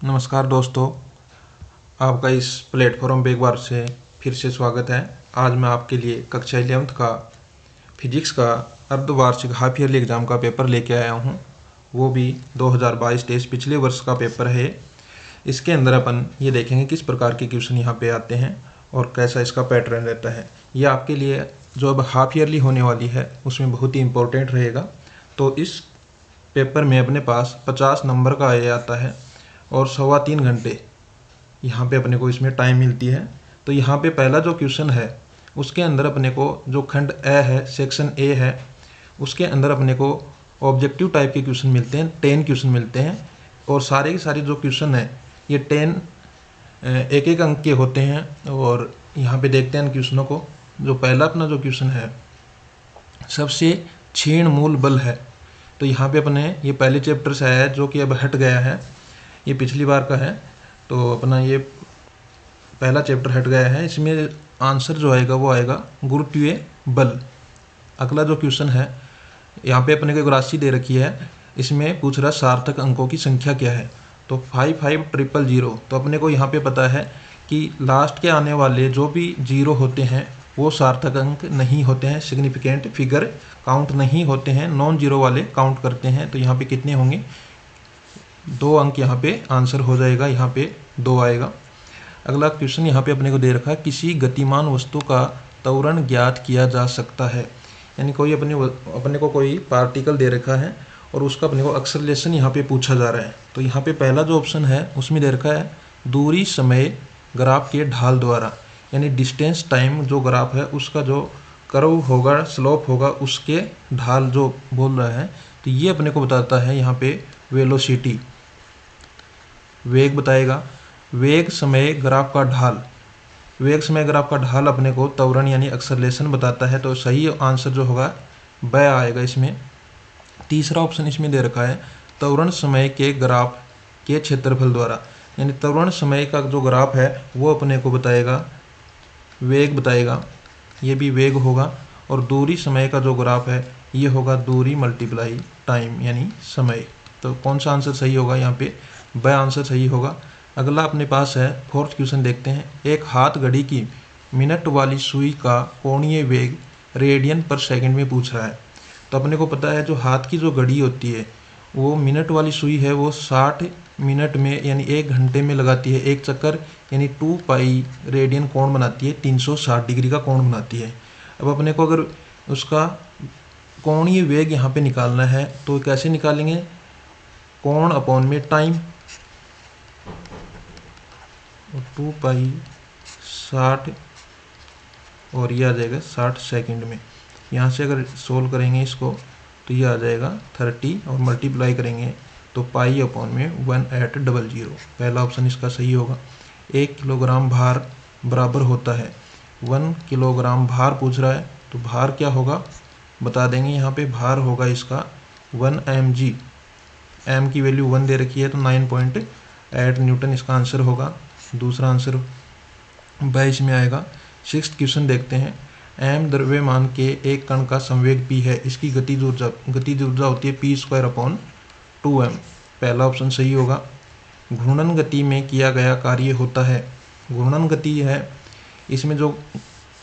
नमस्कार दोस्तों, आपका इस प्लेटफॉर्म पे एक बार से फिर से स्वागत है। आज मैं आपके लिए कक्षा 11th का फिजिक्स का अर्धवार्षिक हाफ ईयरली एग्ज़ाम का पेपर लेके आया हूँ। वो भी 2022-23 पिछले वर्ष का पेपर है। इसके अंदर अपन ये देखेंगे किस प्रकार के क्वेश्चन यहाँ पे आते हैं और कैसा इसका पैटर्न रहता है। ये आपके लिए जो अब हाफ ईयरली होने वाली है उसमें बहुत ही इम्पोर्टेंट रहेगा। तो इस पेपर में अपने पास 50 नंबर का ये आता है और 3.25 घंटे यहाँ पे अपने को इसमें टाइम मिलती है। तो यहाँ पे पहला जो क्वेश्चन है उसके अंदर अपने को जो खंड ए है, सेक्शन ए है, उसके अंदर अपने को ऑब्जेक्टिव टाइप के क्वेश्चन मिलते हैं। 10 क्वेश्चन मिलते हैं और सारे के सारे जो क्वेश्चन है ये 10 एक एक अंक के होते हैं। और यहाँ पे देखते हैं क्वेश्चनों को। जो पहला अपना जो क्वेश्चन है, सबसे क्षीण मूल बल है। तो यहाँ पे अपने ये पहले चैप्टर से आया है जो कि अब हट गया है, ये पिछली बार का है। तो अपना ये पहला चैप्टर हट गया है। इसमें आंसर जो आएगा वो आएगा गुरुत्वीय बल। अगला जो क्वेश्चन है, यहाँ पे अपने को एक राशि दे रखी है, इसमें पूछ रहा सार्थक अंकों की संख्या क्या है। तो 5500। तो अपने को यहाँ पे पता है कि लास्ट के आने वाले जो भी जीरो होते हैं वो सार्थक अंक नहीं होते हैं, सिग्निफिकेंट फिगर काउंट नहीं होते हैं, नॉन जीरो वाले काउंट करते हैं। तो यहाँ पे कितने होंगे? 2 अंक यहाँ पे आंसर हो जाएगा, यहाँ पे 2 आएगा। अगला क्वेश्चन यहाँ पे अपने को दे रखा है, किसी गतिमान वस्तु का त्वरण ज्ञात किया जा सकता है। यानी कोई अपने को कोई पार्टिकल दे रखा है और उसका अपने को एक्सेलरेशन यहाँ पे पूछा जा रहा है। तो यहाँ पे पहला जो ऑप्शन है उसमें दे रखा है दूरी समय ग्राफ के ढाल द्वारा, यानी डिस्टेंस टाइम जो ग्राफ है उसका जो कर्व होगा, स्लोप होगा, उसके ढाल जो बोल रहा है। तो ये अपने को बताता है यहाँ पे वेलोसिटी, वेग बताएगा। वेग समय ग्राफ का ढाल, वेग समय ग्राफ का ढाल अपने को त्वरण यानी एक्सेलरेशन बताता है। तो सही आंसर जो होगा वह आएगा इसमें। तीसरा ऑप्शन इसमें दे रखा है त्वरण समय के ग्राफ के क्षेत्रफल द्वारा, यानी त्वरण समय का जो ग्राफ है वो अपने को बताएगा वेग बताएगा, ये भी वेग होगा। और दूरी समय का जो ग्राफ है ये होगा दूरी मल्टीप्लाई टाइम यानी समय। तो कौन सा आंसर सही होगा? यहाँ पे वह आंसर सही होगा। अगला अपने पास है 4th क्वेश्चन, देखते हैं। एक हाथ घड़ी की मिनट वाली सुई का कोणीय वेग रेडियन पर सेकंड में पूछ रहा है। तो अपने को पता है जो हाथ की जो घड़ी होती है वो मिनट वाली सुई है वो 60 मिनट में यानी 1 घंटे में लगाती है एक चक्कर, यानी 2 पाई रेडियन कोण बनाती है, 360 डिग्री का कोण बनाती है। अब अपने को अगर उसका कोणीय वेग यहाँ पे निकालना है तो कैसे निकालेंगे? कोण अपॉन में टाइम, 2 पाई 60 और ये आ जाएगा 60 सेकंड में। यहाँ से अगर सोल्व करेंगे इसको तो ये आ जाएगा 30 और मल्टीप्लाई करेंगे तो पाई अपॉन में 1800। पहला ऑप्शन इसका सही होगा। 1 किलोग्राम भार बराबर होता है 1 किलोग्राम भार पूछ रहा है। तो भार क्या होगा बता देंगे। यहाँ पे भार होगा इसका 1 mg, m की वैल्यू 1 दे रखी है तो 9.8 न्यूटन इसका आंसर होगा। दूसरा आंसर वह इसमें आएगा। 6th क्वेश्चन देखते हैं। m द्रव्यमान के एक कण का संवेग p है, इसकी गतिज ऊर्जा होती है p²/2m। पहला ऑप्शन सही होगा। घूर्णन गति में किया गया कार्य होता है, घूर्णन गति है इसमें जो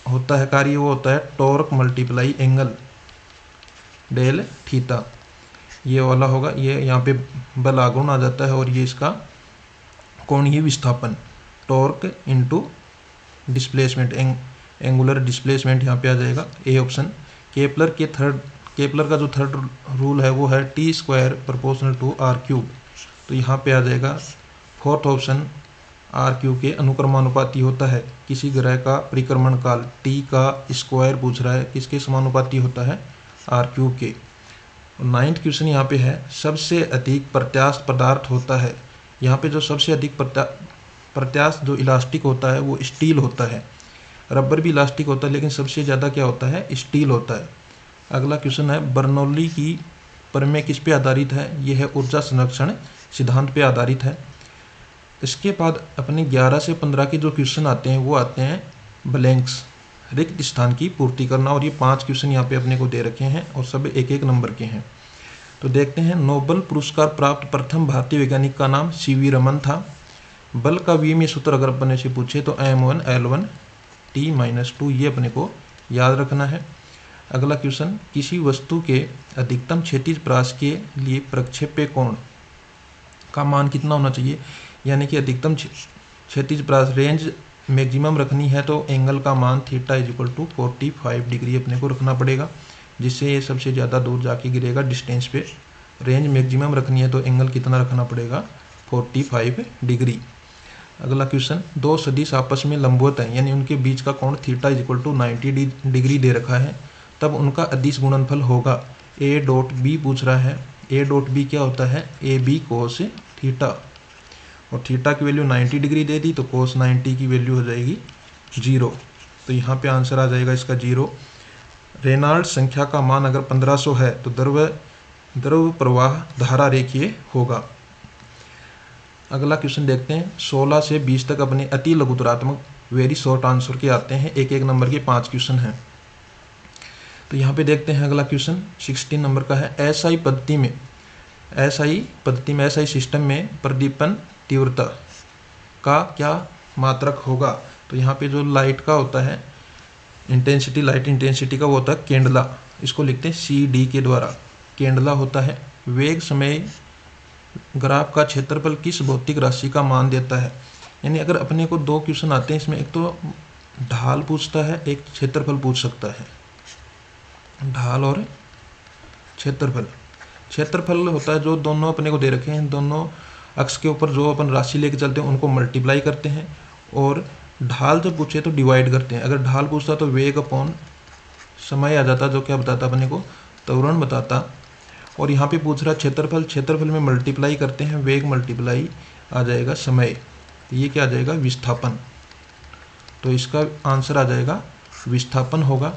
होता है कार्य वो होता है torque multiply angle del theta, ये वाला होगा। ये यहाँ पे बल आघूर्ण आ जाता है और ये इसका कोणीय विस्थापन torque into displacement, angular displacement यहाँ पे आ जाएगा ए ऑप्शन। केपलर का जो थर्ड रूल है वो है T²∝r³। तो यहाँ पे आ जाएगा 4th ऑप्शन r³ के अनुक्रमानुपाती होता है। किसी ग्रह का परिक्रमण काल t का स्क्वायर पूछ रहा है, किसके समानुपाती होता है? r³ के। 9th क्वेश्चन यहाँ पे है, सबसे अधिक प्रत्यास्थ पदार्थ होता है। यहाँ पे जो सबसे अधिक प्रत्यास्थ जो इलास्टिक होता है वो स्टील होता है। रबर भी इलास्टिक होता है लेकिन सबसे ज़्यादा क्या होता है? स्टील होता है। अगला क्वेश्चन है, बर्नौली की प्रमेय किस पे आधारित है? यह है ऊर्जा संरक्षण सिद्धांत पे आधारित है। इसके बाद अपने 11 से 15 के जो क्वेश्चन आते हैं वो आते हैं ब्लैंक्स, रिक्त स्थान की पूर्ति करना। और ये 5 क्वेश्चन यहाँ पे अपने को दे रखे हैं और सब 1-1 नंबर के हैं। तो देखते हैं, नोबेल पुरस्कार प्राप्त प्रथम भारतीय वैज्ञानिक का नाम सीवी रमन था। बल का विमीय सूत्र अगर अपने से पूछे तो m1 L1 T-2, ये अपने को याद रखना है। अगला क्वेश्चन, किसी वस्तु के अधिकतम क्षैतिज परास के लिए प्रक्षेप्य कोण का मान कितना होना चाहिए, यानी कि अधिकतम क्षैतिज परास रेंज मैक्सिमम रखनी है तो एंगल का मान थीटा = 45 डिग्री अपने को रखना पड़ेगा, जिससे ये सबसे ज़्यादा दूर जाके गिरेगा डिस्टेंस पे। रेंज मैक्सिमम रखनी है तो एंगल कितना रखना पड़ेगा, 45 डिग्री। अगला क्वेश्चन, दो सदिश आपस में लंबवत हैं, यानी उनके बीच का कोण थीटा = 90 डिग्री दे रखा है, तब उनका अदिश गुणनफल होगा। A.B पूछ रहा है। A.B क्या होता है, AB cos थीटा, और थीटा की वैल्यू 90 डिग्री दे दी तो cos 90 की वैल्यू हो जाएगी 0, तो यहाँ पे आंसर आ जाएगा इसका 0। रेनॉल्ड संख्या का मान अगर 1500 है तो द्रव प्रवाह धारा रेखीय होगा। अगला क्वेश्चन देखते हैं, 16 से 20 तक अपने अति लघुतरात्मक वेरी शॉर्ट आंसर के आते हैं। एक नंबर के 5 क्वेश्चन हैं। तो यहाँ पे देखते हैं, अगला क्वेश्चन 16 नंबर का है, एसआई पद्धति में एसआई सिस्टम में प्रदीपन तीव्रता का क्या मात्रक होगा। तो यहाँ पे जो लाइट का होता है इंटेंसिटी, लाइट इंटेंसिटी का वो होता है केंडला, इसको लिखते हैं CD के द्वारा। केंडला होता है। वेग समय ग्राफ का क्षेत्रफल किस भौतिक राशि का मान देता है। यानी अगर अपने को 2 क्वेश्चन आते हैं, इसमें एक तो ढाल पूछता है, एक क्षेत्रफल पूछ सकता है। ढाल और क्षेत्रफल होता है जो दोनों अपने को दे रखे हैं, दोनों अक्ष के ऊपर जो अपन राशि लेके चलते हैं उनको मल्टीप्लाई करते हैं, और ढाल जब पूछे तो डिवाइड करते हैं। अगर ढाल पूछता तो वेग अपॉन समय आ जाता, जो क्या बताता अपने को, त्वरण बताता। और यहाँ पे पूछ रहा क्षेत्रफल में मल्टीप्लाई करते हैं, वेग मल्टीप्लाई आ जाएगा समय, ये क्या आ जाएगा, विस्थापन। तो इसका आंसर आ जाएगा विस्थापन होगा।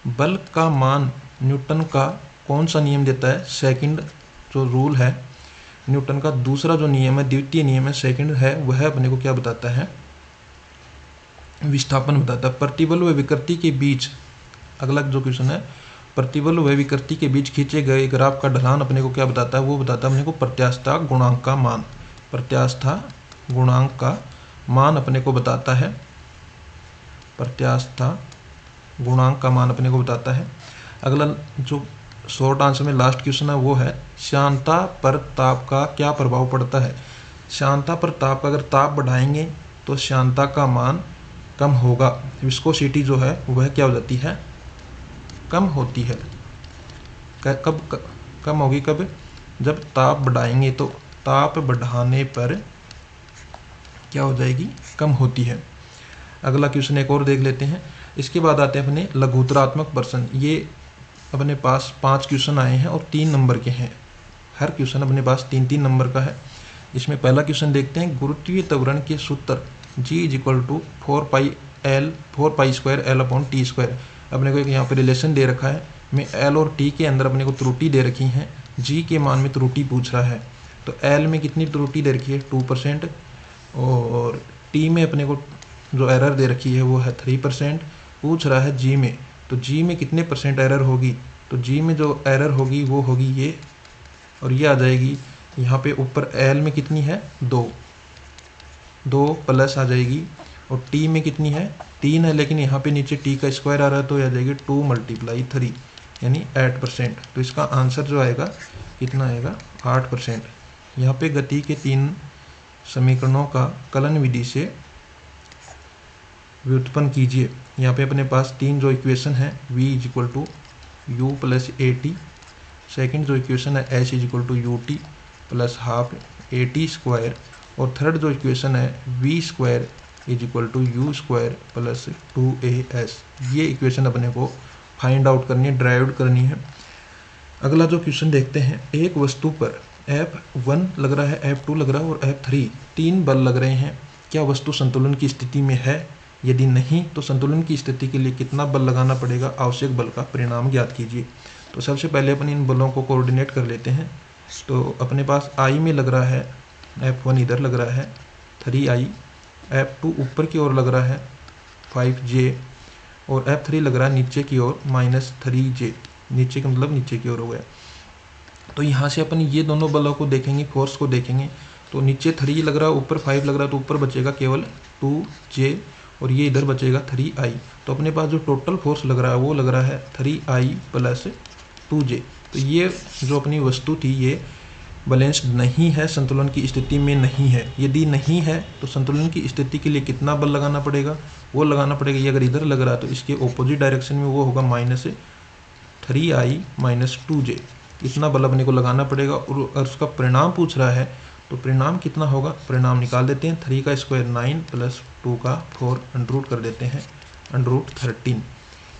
बल का मान न्यूटन का कौन सा नियम देता है, सेकंड जो रूल है न्यूटन का, दूसरा जो नियम है, द्वितीय नियम है, सेकंड है, वह अपने को क्या बताता है, विस्थापन बताता है। प्रतिबल व विकृति के बीच, अगला जो क्वेश्चन है, प्रतिबल व विकृति के बीच खींचे गए ग्राफ का ढलान अपने को क्या बताता है, वो बताता है अपने को प्रत्यास्थता गुणांक का मान। प्रत्यास्थता गुणांक का मान अपने को बताता है, प्रत्यास्थता गुणांक का मान अपने को बताता है। अगला जो शॉर्ट आंसर में लास्ट क्वेश्चन है वो है, श्यानता पर ताप का क्या प्रभाव पड़ता है। श्यानता पर ताप का, अगर ताप बढ़ाएंगे तो श्यानता का मान कम होगा। विस्कोसिटी जो है वह क्या हो जाती है, कम होती है। कब कम होगी, कब, जब ताप बढ़ाएंगे, तो ताप बढ़ाने पर क्या हो जाएगी, कम होती है। अगला क्वेश्चन एक और देख लेते हैं, इसके बाद आते हैं अपने लघुतरात्मक प्रश्न। ये अपने पास 5 क्वेश्चन आए हैं और 3 नंबर के हैं। हर क्वेश्चन अपने पास 3-3 नंबर का है। इसमें पहला क्वेश्चन देखते हैं, गुरुत्वीय त्वरण के सूत्र G = 4π² L/T²। अपने को एक यहाँ पे रिलेशन दे रखा है, में L और T के अंदर अपने को त्रुटि दे रखी हैं। G के मान में त्रुटि पूछ रहा है, तो L में कितनी त्रुटि दे रखी है, 2%, और T में अपने को जो एरर दे रखी है वो है 3%। पूछ रहा है G में, तो G में कितने % एरर होगी, तो G में जो एरर होगी वो होगी ये, और ये आ जाएगी यहाँ पे ऊपर L में कितनी है, 2 प्लस आ जाएगी, और T में कितनी है, 3 है, लेकिन यहाँ पे नीचे T का स्क्वायर आ रहा है तो आ जाएगी 2 × 3 यानी 8%। तो इसका आंसर जो आएगा कितना आएगा, 8%। यहाँ पे गति के 3 समीकरणों का कलन विधि से व्युत्पन्न कीजिए। यहाँ पे अपने पास 3 जो इक्वेशन है, V = U + AT, सेकंड जो इक्वेशन है H = UT + ½ AT², और थर्ड जो इक्वेशन है V² = U² + 2AS। ये इक्वेशन अपने को फाइंड आउट करनी है, ड्राइव करनी है। अगला जो क्वेश्चन देखते हैं, एक वस्तु पर F1 लग रहा है, F2 लग रहा है और F3 3 बल लग रहे हैं, क्या वस्तु संतुलन की स्थिति में है, यदि नहीं तो संतुलन की स्थिति के लिए कितना बल लगाना पड़ेगा, आवश्यक बल का परिणाम ज्ञात कीजिए। तो सबसे पहले अपन इन बलों को कोऑर्डिनेट कर लेते हैं। तो अपने पास I में लग रहा है, F1 इधर लग रहा है 3I, F2 ऊपर की ओर लग रहा है 5J, और F3 लग रहा है नीचे की ओर -3J, नीचे का मतलब नीचे की ओर हो गया। तो यहाँ से अपन ये दोनों बलों को देखेंगे, फोर्स को देखेंगे। तो नीचे 3 लग रहा है, ऊपर 5 लग रहा है, तो ऊपर बचेगा केवल 2J और ये इधर बचेगा 3I। तो अपने पास जो टोटल फोर्स लग रहा है वो लग रहा है 3I + 2J। तो ये जो अपनी वस्तु थी ये बैलेंस्ड नहीं है, संतुलन की स्थिति में नहीं है। यदि नहीं है तो संतुलन की स्थिति के लिए कितना बल लगाना पड़ेगा, वो लगाना पड़ेगा, ये अगर इधर लग रहा है तो इसके ऑपोजिट डायरेक्शन में वो होगा -3I - 2J। इतना बल अपने को लगाना पड़ेगा। और उसका परिणाम पूछ रहा है तो परिणाम कितना होगा, परिणाम निकाल देते हैं। 3 का स्क्वायर 9 + 2 का 4 √ कर देते हैं, √13।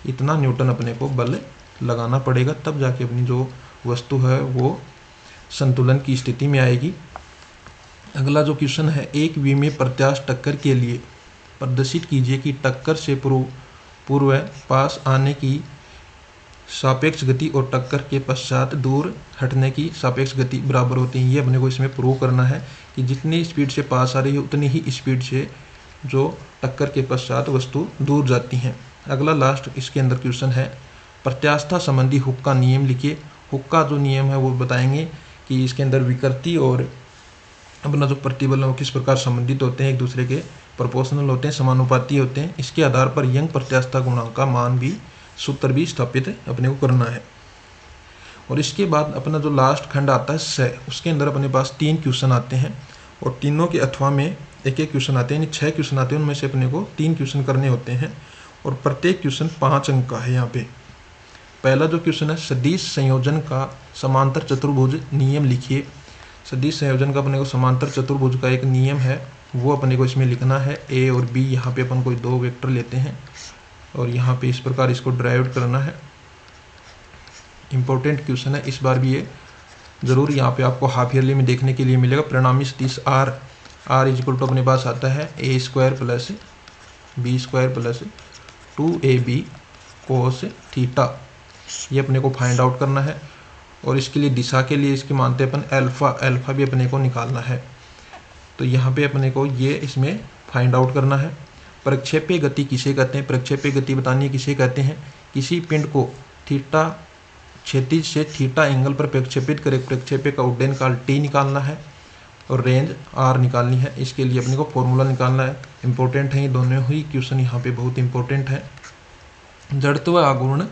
इतना न्यूटन अपने को बल लगाना पड़ेगा, तब जाके अपनी जो वस्तु है वो संतुलन की स्थिति में आएगी। अगला जो क्वेश्चन है, एक विमीय प्रत्यास्थ टक्कर के लिए प्रदर्शित कीजिए कि टक्कर से पूर्व पास आने की सापेक्ष गति और टक्कर के पश्चात दूर हटने की सापेक्ष गति बराबर होती है। ये अपने को इसमें प्रूव करना है कि जितनी स्पीड से पास आ रही है उतनी ही स्पीड से जो टक्कर के पश्चात वस्तु दूर जाती हैं। अगला लास्ट इसके अंदर क्वेश्चन है, प्रत्यास्थता संबंधी हुक का नियम लिखिए। हुक का जो नियम है वो बताएंगे कि इसके अंदर विकृति और अपना जो प्रतिबल है वो किस प्रकार संबंधित होते हैं, एक दूसरे के प्रोपोर्शनल होते हैं, समानुपाती होते हैं। इसके आधार पर यंग प्रत्यास्थता गुणांक का मान भी, सूत्र भी स्थापित अपने को करना है। और इसके बाद अपना जो लास्ट खंड आता है 6, उसके अंदर अपने पास 3 क्वेश्चन आते हैं और तीनों के अथवा में एक क्वेश्चन आते हैं, यानी 6 क्वेश्चन आते हैं। उनमें से अपने को 3 क्वेश्चन करने होते हैं और प्रत्येक क्वेश्चन 5 अंक का है। यहाँ पे पहला जो क्वेश्चन है, सदिश संयोजन का समांतर चतुर्भुज नियम लिखिए। सदिश संयोजन का अपने को समांतर चतुर्भुज का एक नियम है वो अपने को इसमें लिखना है। A और B यहाँ पे अपन कोई 2 वेक्टर लेते हैं और यहाँ पे इस प्रकार इसको ड्राइव करना है। इम्पोर्टेंट क्वेश्चन है, इस बार भी ये जरूर यहाँ पे आपको हाफ ईयरली में देखने के लिए मिलेगा। परिणामी सदिश R = अपने पास आता है A² + B² + 2AB cos θ। ये अपने को फाइंड आउट करना है और इसके लिए दिशा के लिए इसके मानते अपन अल्फा भी अपने को निकालना है। तो यहाँ पे अपने को ये इसमें फाइंड आउट करना है। प्रक्षेपीय गति किसे कहते हैं, प्रक्षेपीय गति बतानी है किसे कहते हैं, किसी पिंड को थीटा क्षैतिज से थीटा एंगल पर प्रक्षेपित करे। प्रक्षेपीय का उड्डयन काल T निकालना है और रेंज R निकालनी है। इसके लिए अपने को फॉर्मूला निकालना है। इंपॉर्टेंट है ये दोनों ही क्वेश्चन, यहाँ पे बहुत इंपॉर्टेंट है। जड़त्व आघूर्ण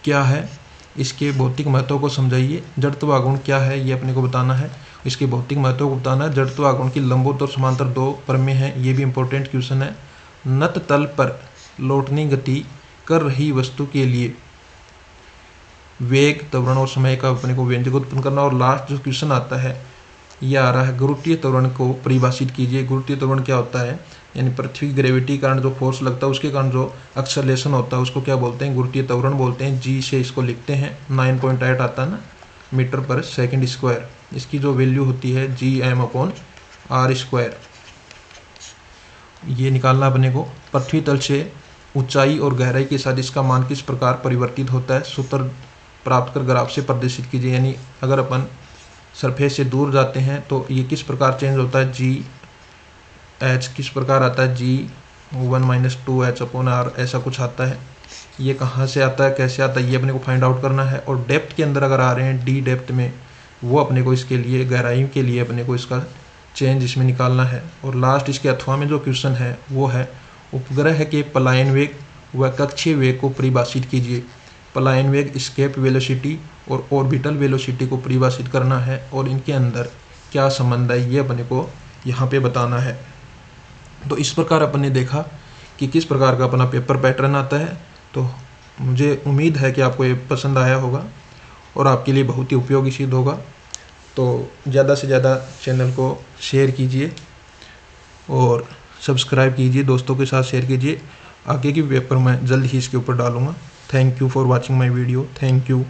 क्या है, इसके भौतिक महत्व को समझाइए। जड़त्व आघूर्ण क्या है ये अपने को बताना है, इसके भौतिक महत्व को बताना है। जड़त्व आघूर्ण की लंबवत और समांतर 2 प्रमेय हैं, ये भी इंपॉर्टेंट क्वेश्चन है। नत तल पर लौटनी गति कर रही वस्तु के लिए वेग, त्वरण और समय का अपने को व्यंजक उत्पन्न करना। और लास्ट जो क्वेश्चन आता है ये आ रहा है, गुरुत्वीय त्वरण को परिभाषित कीजिए। गुरुत्वीय त्वरण क्या होता है, यानी पृथ्वी की ग्रेविटी के कारण जो फोर्स लगता है उसके कारण जो एक्सेलरेशन होता है उसको क्या बोलते हैं, गुरुत्वीय त्वरण बोलते हैं। G से इसको लिखते हैं, 9.8 आता है ना मीटर/सेकंड²। इसकी जो वैल्यू होती है Gm/r²। ये निकालना अपने को। पृथ्वी तल से ऊंचाई और गहराई के साथ इसका मान किस प्रकार परिवर्तित होता है, सूत्र प्राप्त कर ग्राफ से प्रदर्शित कीजिए। यानी अगर अपन सरफेस से दूर जाते हैं तो ये किस प्रकार चेंज होता है, Gh किस प्रकार आता है, G1 - 2h/r ऐसा कुछ आता है। ये कहाँ से आता है, कैसे आता है, ये अपने को फाइंड आउट करना है। और डेप्थ के अंदर अगर आ रहे हैं D डेप्थ में, वो अपने को इसके लिए गहराई के लिए अपने को इसका चेंज इसमें निकालना है। और लास्ट इसके अथवा में जो क्वेश्चन है वो है, उपग्रह के पलायन वेग व कक्षीय वेग को परिभाषित कीजिए। पलायन वेग, एस्केप वेलोसिटी और ऑर्बिटल वेलोसिटी को परिभाषित करना है और इनके अंदर क्या संबंध है ये अपने को यहाँ पे बताना है। तो इस प्रकार अपन ने देखा कि किस प्रकार का अपना पेपर पैटर्न आता है। तो मुझे उम्मीद है कि आपको ये पसंद आया होगा और आपके लिए बहुत ही उपयोगी सिद्ध होगा। तो ज़्यादा से ज़्यादा चैनल को शेयर कीजिए और सब्सक्राइब कीजिए, दोस्तों के साथ शेयर कीजिए। आगे की पेपर मैं जल्द ही इसके ऊपर डालूँगा। Thank you for watching my video. Thank you.